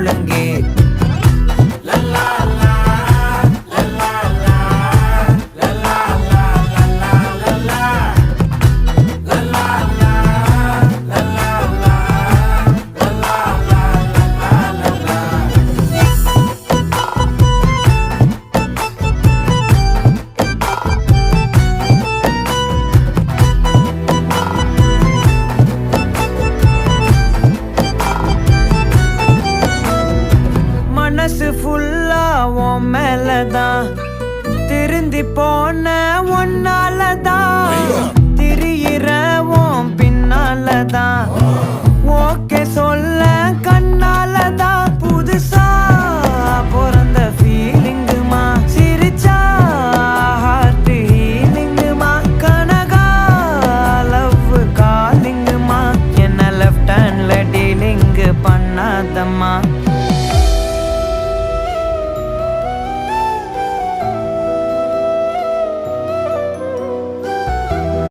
முழங்கே மனசு ஃபுல்லா உன் மேலதான் திருந்தி போன ஒன்னாலதான் திரியிற உன் பின்னாலதான் ஓகே சொல்ல கண்ணாலதான்